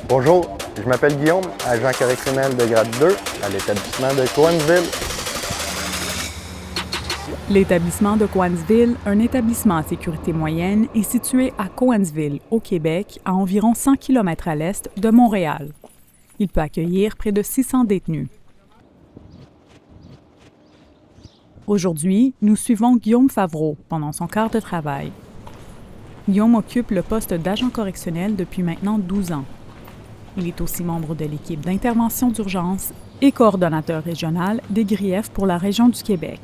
Bonjour, je m'appelle Guillaume, agent correctionnel de grade 2 à l'établissement de Cowansville. L'établissement de Cowansville, un établissement à sécurité moyenne, est situé à Cowansville, au Québec, à environ 100 km à l'est de Montréal. Il peut accueillir près de 600 détenus. Aujourd'hui, nous suivons Guillaume Favreau pendant son quart de travail. Guillaume occupe le poste d'agent correctionnel depuis maintenant 12 ans. Il est aussi membre de l'équipe d'intervention d'urgence et coordonnateur régional des griefs pour la région du Québec.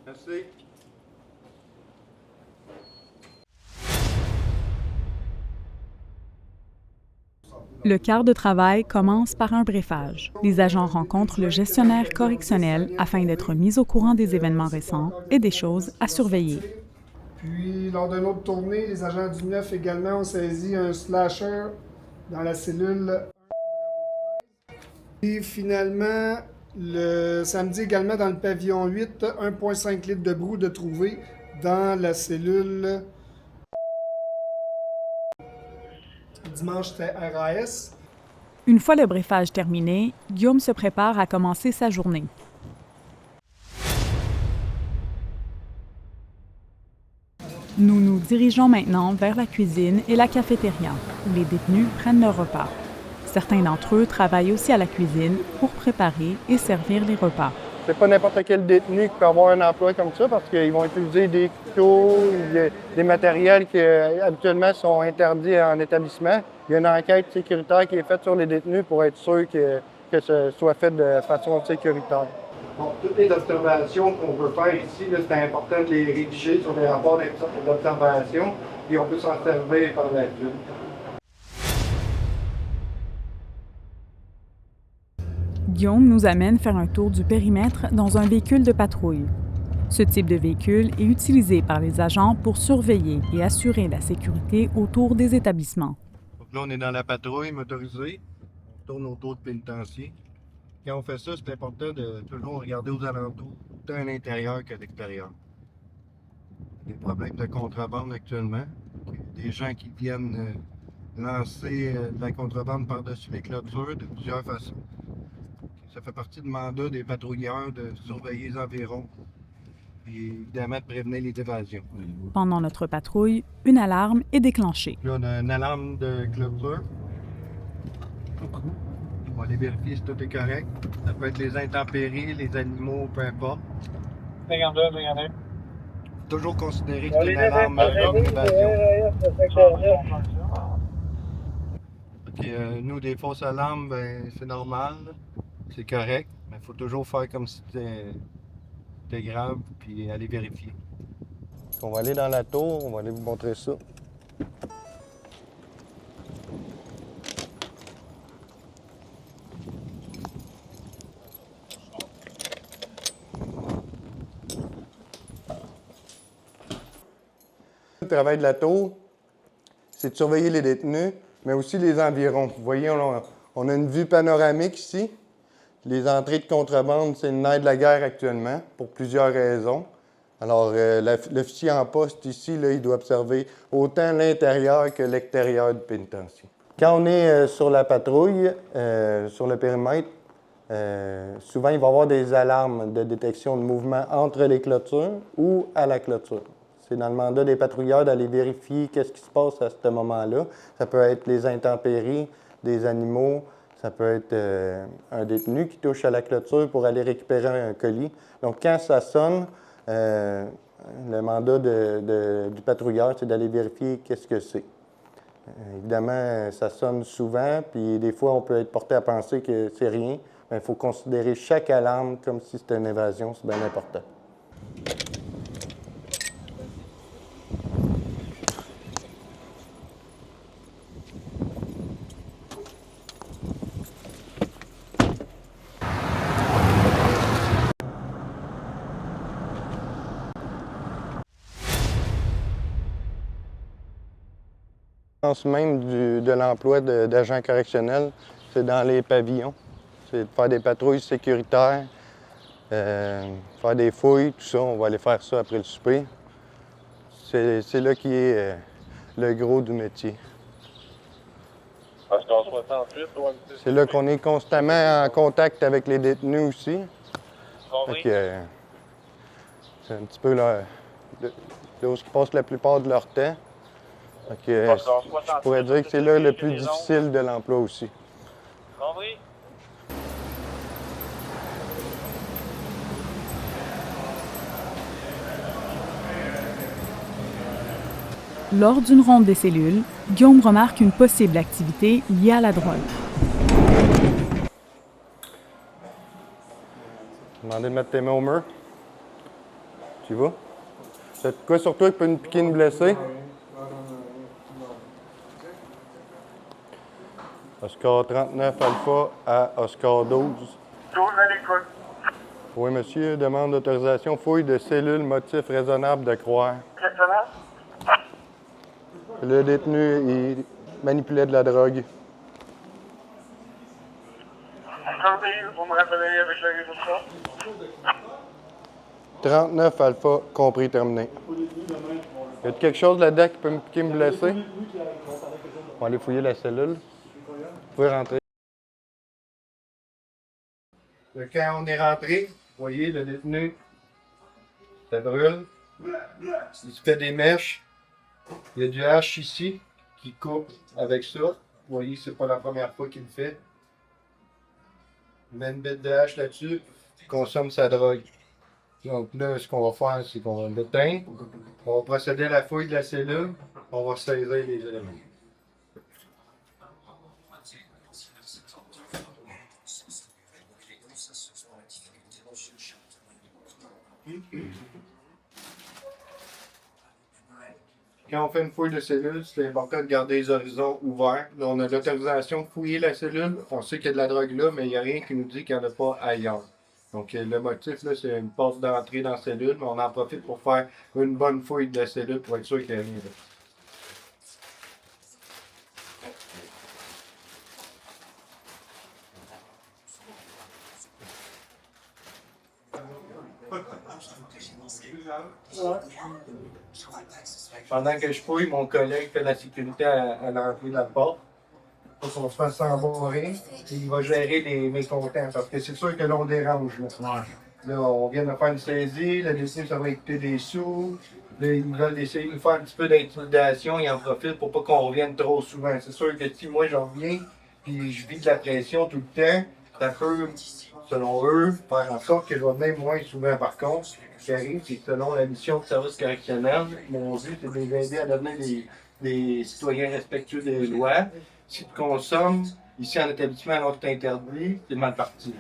Merci. Le quart de travail commence par un briefage. Les agents rencontrent le gestionnaire correctionnel afin d'être mis au courant des événements récents et des choses à surveiller. Puis, lors d'une autre tournée, les agents du 9 également ont saisi un slasher dans la cellule 1. Et finalement, le samedi également, dans le pavillon 8, 1,5 litres de brou de trouvé dans la cellule. Dimanche, c'était RAS. Une fois le briefage terminé, Guillaume se prépare à commencer sa journée. Nous nous dirigeons maintenant vers la cuisine et la cafétéria, où les détenus prennent leur repas. Certains d'entre eux travaillent aussi à la cuisine pour préparer et servir les repas. C'est pas n'importe quel détenu qui peut avoir un emploi comme ça parce qu'ils vont utiliser des couteaux, des matériels qui habituellement sont interdits en établissement. Il y a une enquête sécuritaire qui est faite sur les détenus pour être sûr que ce soit fait de façon sécuritaire. Bon, toutes les observations qu'on peut faire ici, c'est important de les rédiger sur des rapports d'observation et on peut s'en servir par la suite. Guillaume nous amène faire un tour du périmètre dans un véhicule de patrouille. Ce type de véhicule est utilisé par les agents pour surveiller et assurer la sécurité autour des établissements. Donc là, on est dans la patrouille motorisée. On tourne autour de pénitencier. Quand on fait ça, c'est important de toujours regarder aux alentours, tant à l'intérieur qu'à l'extérieur. Des problèmes de contrebande actuellement. Des gens qui viennent lancer de la contrebande par-dessus les clôtures de plusieurs façons. Ça fait partie du mandat des patrouilleurs de surveiller les environs et évidemment de prévenir les évasions. Pendant notre patrouille, une alarme est déclenchée. Là, on a une alarme de clôture. On va aller vérifier si tout est correct. Ça peut être les intempéries, les animaux, peu importe. 52, 52. Toujours considérer que c'est une alarme d'évasion. Nous, des fausses alarmes, ben, c'est normal, c'est correct, mais il faut toujours faire comme si c'était grave, puis aller vérifier. On va aller dans la tour, on va aller vous montrer ça. Le travail de la tour, c'est de surveiller les détenus, mais aussi les environs. Vous voyez, on a une vue panoramique ici. Les entrées de contrebande, c'est une nerf de la guerre actuellement, pour plusieurs raisons. Alors, l'officier en poste ici, là, il doit observer autant l'intérieur que l'extérieur du pénitencier. Quand on est sur la patrouille, sur le périmètre, souvent, il va y avoir des alarmes de détection de mouvement entre les clôtures ou à la clôture. C'est dans le mandat des patrouilleurs d'aller vérifier qu'est-ce qui se passe à ce moment-là. Ça peut être les intempéries, des animaux, ça peut être un détenu qui touche à la clôture pour aller récupérer un colis. Donc, quand ça sonne, le mandat du patrouilleur, c'est d'aller vérifier qu'est-ce que c'est. Évidemment, ça sonne souvent, puis des fois, on peut être porté à penser que c'est rien. Mais il faut considérer chaque alarme comme si c'était une évasion, c'est bien important. Le sens même de l'emploi d'agents correctionnels, c'est dans les pavillons. C'est de faire des patrouilles sécuritaires, faire des fouilles, tout ça. On va aller faire ça après le souper. C'est là qui est le gros du métier. C'est là qu'on est constamment en contact avec les détenus aussi. Fait que, c'est un petit peu là où ils passent la plupart de leur temps. Fait que, je pourrais dire que c'est là le plus difficile de l'emploi aussi. Lors d'une ronde des cellules, Guillaume remarque une possible activité liée à la drogue. Demandez de mettre tes mains au mur. Tu vois? C'est quoi sur toi qui peut nous piquer, nous blesser? Oscar 39 Alpha à Oscar 12. 12 à l'écoute. Oui, monsieur, demande d'autorisation fouille de cellules, motif raisonnable de croire. Exactement. Le détenu, il manipulait de la drogue. Attendez, vous me rappelez avec la résolution. 39 Alpha, compris, terminé. Y a quelque chose là-dedans qui peut me piquer, me blesser? On va aller fouiller la cellule. Vous pouvez rentrer. Quand on est rentré, vous voyez, le détenu, ça brûle. Il se fait des mèches. Il y a du hache ici qui coupe avec ça. Vous voyez, c'est pas la première fois qu'il le fait. Il met une bête de hache là-dessus, il consomme sa drogue. Donc là, ce qu'on va faire, c'est qu'on va l'éteindre. On va procéder à la fouille de la cellule. On va saisir les éléments. Quand on fait une fouille de cellule, c'est important de garder les horizons ouverts. Là, on a l'autorisation de fouiller la cellule. On sait qu'il y a de la drogue là, mais il n'y a rien qui nous dit qu'il n'y en a pas ailleurs. Donc, le motif, là, c'est une porte d'entrée dans la cellule, mais on en profite pour faire une bonne fouille de la cellule pour être sûr qu'il n'y a rien là. Pendant que je fouille, mon collègue fait la sécurité à l'entrée de la porte. Pour qu'on se fasse embarrer. Il va gérer les mécontents. Parce que c'est sûr que l'on dérange. Là. Là, on vient de faire une saisie. Le détenu, ça va écouter des sous. Là, ils veulent essayer de nous faire un petit peu d'intimidation. Ils en profitent pour pas qu'on revienne trop souvent. C'est sûr que si moi j'en reviens, puis je vis de la pression tout le temps, ça peut, selon eux, faire en sorte que je vais venir moins souvent. Par contre, ce qui arrive, c'est que selon la mission de service correctionnel, mon but, c'est de les aider à devenir des citoyens respectueux des lois. Si tu consommes ici en établissement alors que c'est interdit, c'est mal parti.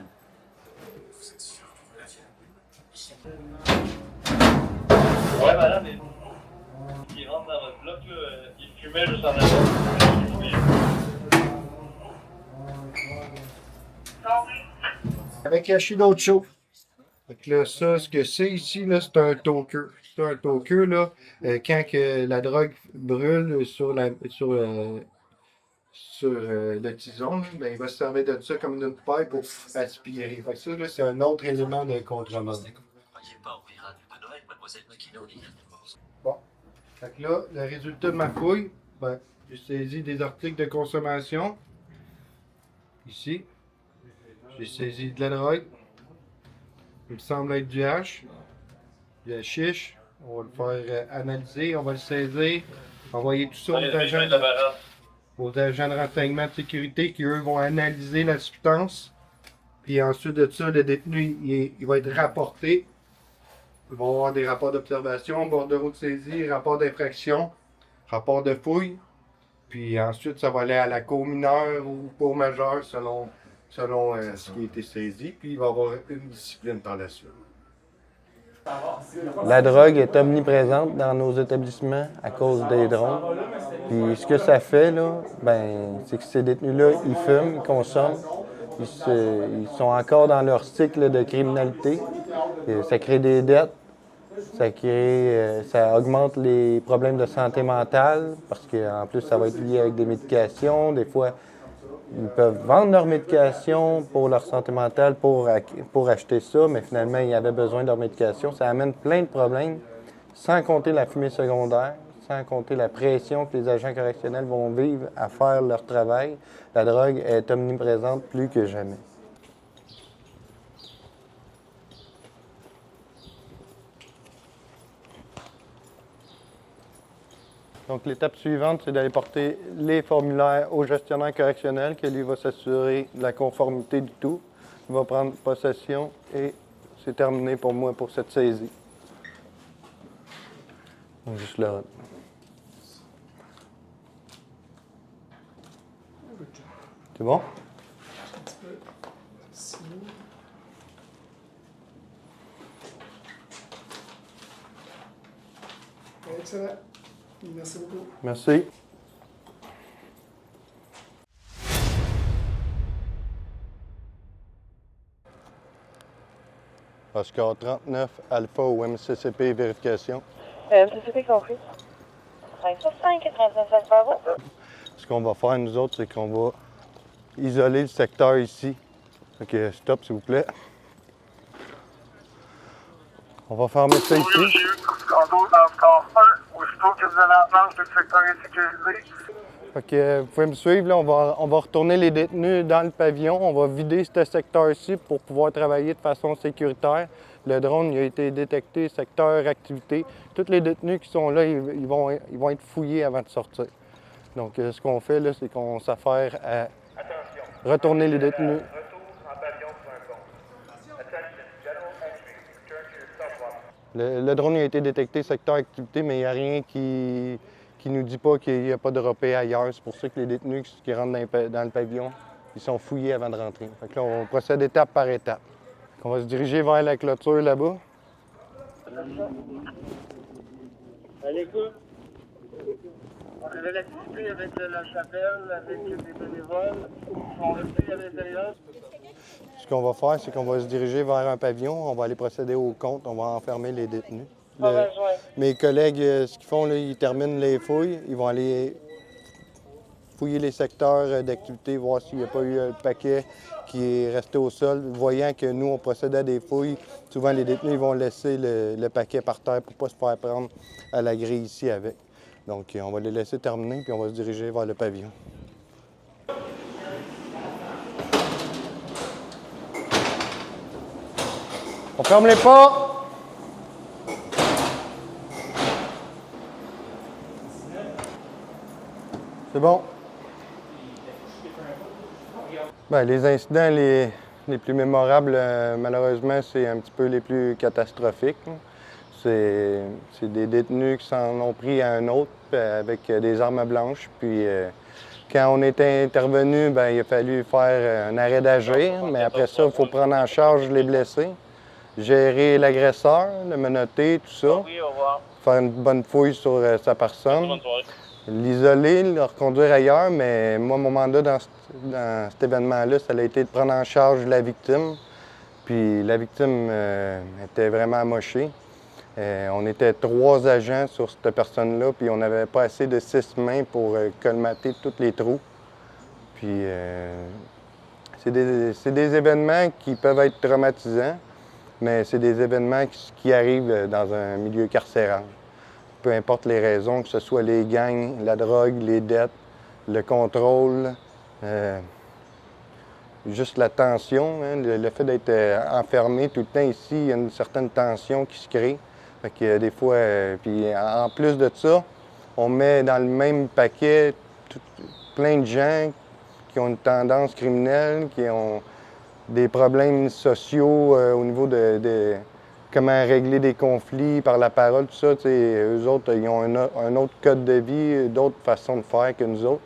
Ouais, madame, il rentre dans votre bloc, là, il fumait juste en avant. Avec caché d'autres choses. Fait que là, ça, ce que c'est ici, là, c'est un toker. C'est un toker, là, quand que la drogue brûle sur le tison, là, ben, il va se servir de ça comme une paille pour aspirer. Fait que ça, là, c'est un autre élément de contrebande. Bon. Fait que là, le résultat de ma fouille, ben, j'ai saisi des articles de consommation. Ici. J'ai saisi de la drogue. Il me semble être du hache. Du hashish. On va le faire analyser, on va le saisir. Envoyer tout ça aux agents de renseignement de sécurité qui, eux, vont analyser la substance. Puis ensuite de ça, le détenu, il va être rapporté. Ils vont avoir des rapports d'observation, bordereau de saisie, rapport d'infraction, rapport de fouille. Puis ensuite, ça va aller à la cour mineure ou cour majeure selon ce qui a été saisi. Puis il va y avoir une discipline par la suite. La drogue est omniprésente dans nos établissements à cause des drones. Puis ce que ça fait, là, ben, c'est que ces détenus-là, ils fument, ils consomment. Ils sont encore dans leur cycle de criminalité. Et ça crée des dettes. Ça augmente les problèmes de santé mentale parce qu'en plus, ça va être lié avec des médications. Des fois, ils peuvent vendre leur médication pour leur santé mentale, pour acheter ça, mais finalement, ils avaient besoin de leur médication. Ça amène plein de problèmes, sans compter la fumée secondaire, sans compter la pression que les agents correctionnels vont vivre à faire leur travail. La drogue est omniprésente plus que jamais. Donc, l'étape suivante, c'est d'aller porter les formulaires au gestionnaire correctionnel, qui lui va s'assurer de la conformité du tout. Il va prendre possession et c'est terminé pour moi pour cette saisie. Donc, juste là. C'est bon? Excellent. Merci beaucoup. Merci. Oscar 39, Alpha au MCCP, vérification. MCCP compris. 5 et 35 par vous. Ce qu'on va faire, nous autres, c'est qu'on va isoler le secteur ici. OK, stop, s'il vous plaît. On va fermer ça Oui, ici. monsieur. Condo dans le corps 1. Aussitôt que vous allez entendre que le secteur est sécurisé. Fait que, vous pouvez me suivre, là, on va retourner les détenus dans le pavillon. On va vider ce secteur-ci pour pouvoir travailler de façon sécuritaire. Le drone il a été détecté, secteur activité. Tous les détenus qui sont là, ils vont être fouillés avant de sortir. Donc, ce qu'on fait, là, c'est qu'on s'affaire à retourner les détenus. Le drone il a été détecté, secteur activité, mais il n'y a rien qui nous dit pas qu'il n'y a pas de repère ailleurs. C'est pour ça que les détenus qui rentrent dans le pavillon, ils sont fouillés avant de rentrer. Fait que là, on procède étape par étape. On va se diriger vers la clôture là-bas. À l'écoute. On avait l'activité avec la chapelle, avec des bénévoles. Ils sont restés à l'intérieur. Ce qu'on va faire, c'est qu'on va se diriger vers un pavillon. On va aller procéder au compte. On va enfermer les détenus. Mes collègues, ce qu'ils font, là, ils terminent les fouilles. Ils vont aller fouiller les secteurs d'activité, voir s'il n'y a pas eu un paquet qui est resté au sol. Voyant que nous, on procède à des fouilles, souvent les détenus ils vont laisser le paquet par terre pour ne pas se faire prendre à la grille ici avec. Donc, on va les laisser terminer, puis on va se diriger vers le pavillon. On ferme les pas! C'est bon. Bien, les incidents les plus mémorables, malheureusement, c'est un petit peu les plus catastrophiques. C'est des détenus qui s'en ont pris à un autre avec des armes blanches. Puis, quand on était intervenu, bien, il a fallu faire un arrêt d'agir. Mais après ça, il faut prendre en charge les blessés, gérer l'agresseur, le menotter, tout ça. Oui, au revoir. Faire une bonne fouille sur sa personne. Bonne soirée. L'isoler, le reconduire ailleurs, mais moi, mon mandat dans cet événement-là, ça a été de prendre en charge la victime. Puis la victime était vraiment amochée. On était 3 agents sur cette personne-là, puis on n'avait pas assez de 6 mains pour colmater tous les trous. Puis c'est des événements qui peuvent être traumatisants, mais c'est des événements qui arrivent dans un milieu carcéral. Peu importe les raisons, que ce soit les gangs, la drogue, les dettes, le contrôle, juste la tension, hein, le fait d'être enfermé tout le temps ici, il y a une certaine tension qui se crée. Fait que des fois, puis en plus de ça, on met dans le même paquet plein de gens qui ont une tendance criminelle, qui ont des problèmes sociaux au niveau de comment régler des conflits par la parole, tout ça. Eux autres, ils ont un autre code de vie, d'autres façons de faire que nous autres.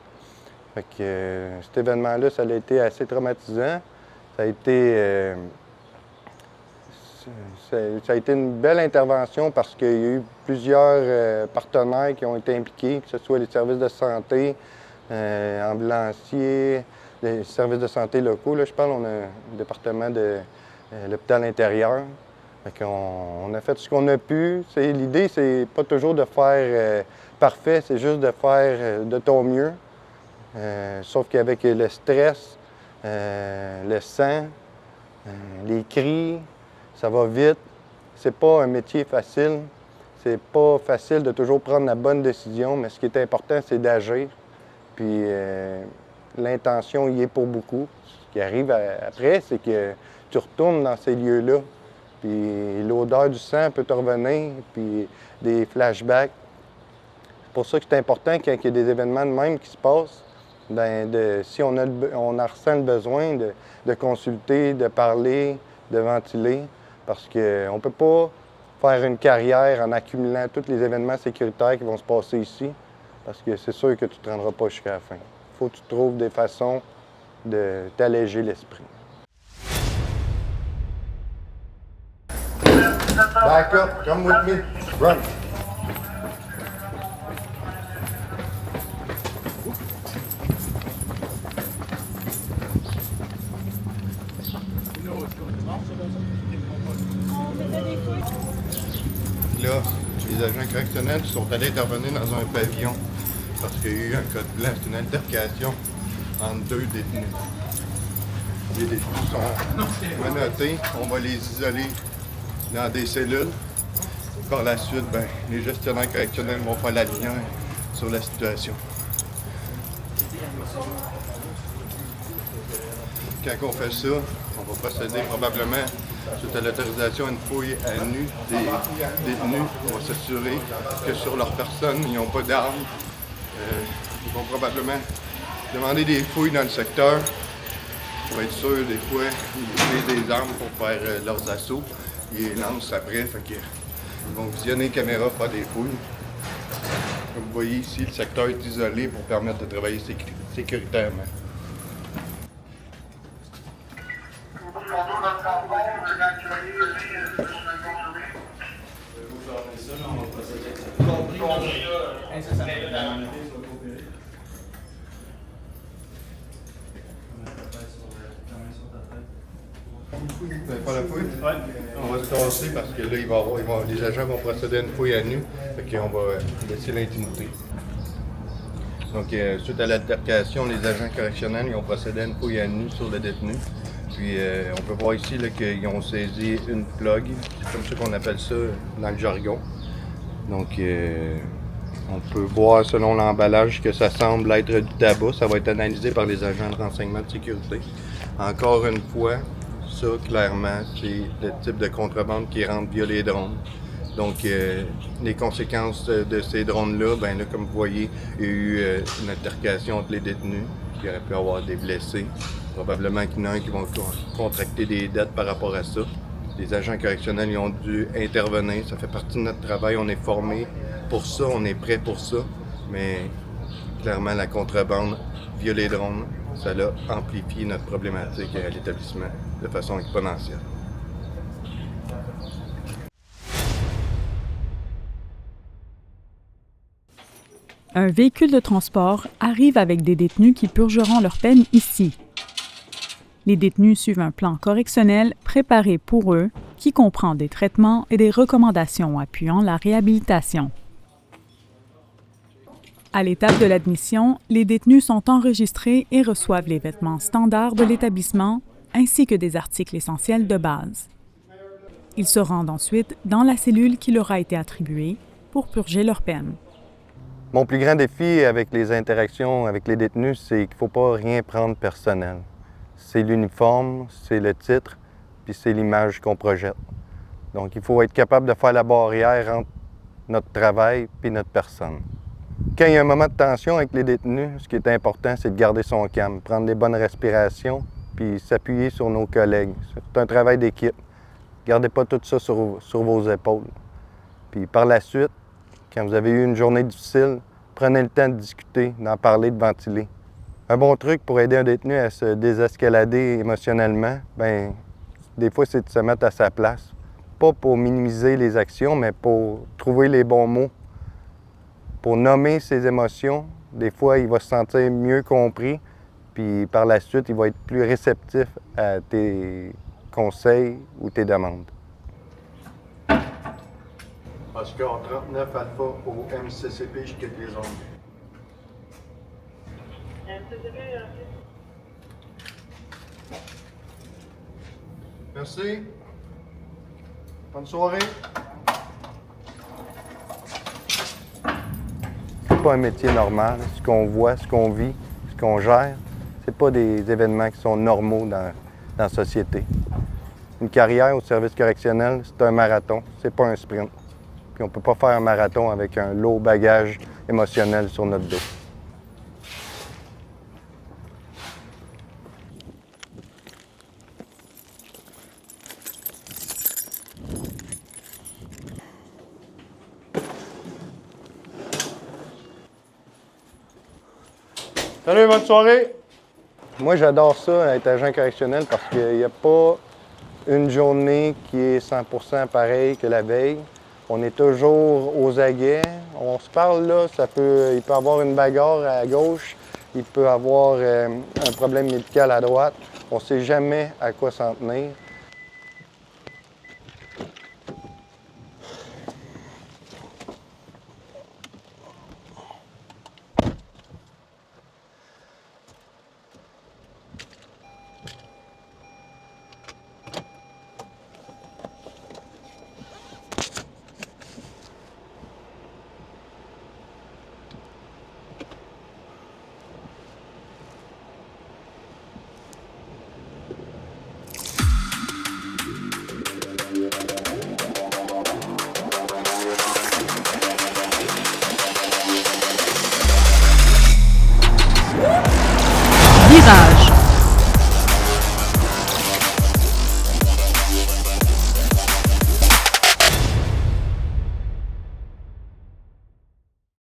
Fait que cet événement-là, ça a été assez traumatisant. Ça a été une belle intervention parce qu'il y a eu plusieurs partenaires qui ont été impliqués, que ce soit les services de santé, ambulanciers, les services de santé locaux. Là, je parle, on a un département de l'hôpital intérieur. Fait qu'on a fait ce qu'on a pu. L'idée, c'est pas toujours de faire parfait, c'est juste de faire de ton mieux. Sauf qu'avec le stress, le sang, les cris, ça va vite. C'est pas un métier facile. C'est pas facile de toujours prendre la bonne décision, mais ce qui est important, c'est d'agir. Puis l'intention y est pour beaucoup. Ce qui arrive après, c'est que tu retournes dans ces lieux-là. Puis l'odeur du sang peut te revenir, puis des flashbacks. C'est pour ça que c'est important quand il y a des événements de même qui se passent, si on en ressent le besoin, de consulter, de parler, de ventiler, parce qu'on ne peut pas faire une carrière en accumulant tous les événements sécuritaires qui vont se passer ici, parce que c'est sûr que tu ne te rendras pas jusqu'à la fin. Il faut que tu trouves des façons de t'alléger l'esprit. Back up, come with me, run. Là, les agents correctionnels sont allés intervenir dans un pavillon parce qu'il y a eu un code blanc, c'est une altercation entre deux détenus. Les détenus sont menottés, on va les isoler dans des cellules. Par la suite, les gestionnaires correctionnels vont faire la lumière sur la situation. Quand on fait ça, on va procéder probablement, suite à l'autorisation, à une fouille à nu des détenus. On va s'assurer que sur leur personne, ils n'ont pas d'armes. Ils vont probablement demander des fouilles dans le secteur pour être sûr, des fois, ils utilisent des armes pour faire leurs assauts. Ils les lancent après, ils vont visionner les caméras, faire des fouilles. Comme vous voyez ici, le secteur est isolé pour permettre de travailler sécuritairement. Vous n'avez pas la fouille? Oui. On va se tasser parce que là, les agents vont procéder à une fouille à nu. Fait qu'on va laisser l'intimité. Donc, suite à l'altercation, les agents correctionnels ils ont procédé à une fouille à nu sur le détenu. Puis, on peut voir ici là, qu'ils ont saisi une plug. C'est comme ça qu'on appelle ça dans le jargon. Donc, on peut voir selon l'emballage que ça semble être du tabac. Ça va être analysé par les agents de renseignement de sécurité. Encore une fois, ça, clairement, c'est le type de contrebande qui rentre via les drones. Donc, les conséquences de ces drones-là, là, comme vous voyez, il y a eu une altercation entre les détenus, qui aurait pu avoir des blessés. Probablement qu'il y en a un qui vont contracter des dettes par rapport à ça. Les agents correctionnels ils ont dû intervenir. Ça fait partie de notre travail. On est formés pour ça, on est prêts pour ça. Mais clairement, la contrebande via les drones, ça a amplifié notre problématique à l'établissement de façon exponentielle. Un véhicule de transport arrive avec des détenus qui purgeront leur peine ici. Les détenus suivent un plan correctionnel préparé pour eux qui comprend des traitements et des recommandations appuyant la réhabilitation. À l'étape de l'admission, les détenus sont enregistrés et reçoivent les vêtements standards de l'établissement ainsi que des articles essentiels de base. Ils se rendent ensuite dans la cellule qui leur a été attribuée pour purger leur peine. Mon plus grand défi avec les interactions avec les détenus, c'est qu'il ne faut pas rien prendre personnel. C'est l'uniforme, c'est le titre, puis c'est l'image qu'on projette. Donc, il faut être capable de faire la barrière entre notre travail et notre personne. Quand il y a un moment de tension avec les détenus, ce qui est important, c'est de garder son calme, prendre des bonnes respirations, puis s'appuyer sur nos collègues. C'est un travail d'équipe. Gardez pas tout ça sur vos épaules. Puis par la suite, quand vous avez eu une journée difficile, prenez le temps de discuter, d'en parler, de ventiler. Un bon truc pour aider un détenu à se désescalader émotionnellement, des fois, c'est de se mettre à sa place. Pas pour minimiser les actions, mais pour trouver les bons mots, pour nommer ses émotions. Des fois, il va se sentir mieux compris, puis par la suite, il va être plus réceptif à tes conseils ou tes demandes. Oscar 39 Alpha au MCCP, je quitte les zones. Merci. Bonne soirée. C'est pas un métier normal. Ce qu'on voit, ce qu'on vit, ce qu'on gère, c'est pas des événements qui sont normaux dans la société. Une carrière au service correctionnel, c'est un marathon, c'est pas un sprint. Puis on peut pas faire un marathon avec un lourd bagage émotionnel sur notre dos. Salut, bonne soirée! Moi, j'adore ça, être agent correctionnel, parce qu'il n'y a pas une journée qui est 100% pareille que la veille. On est toujours aux aguets. On se parle là, il peut y avoir une bagarre à gauche, il peut y avoir un problème médical à droite. On ne sait jamais à quoi s'en tenir.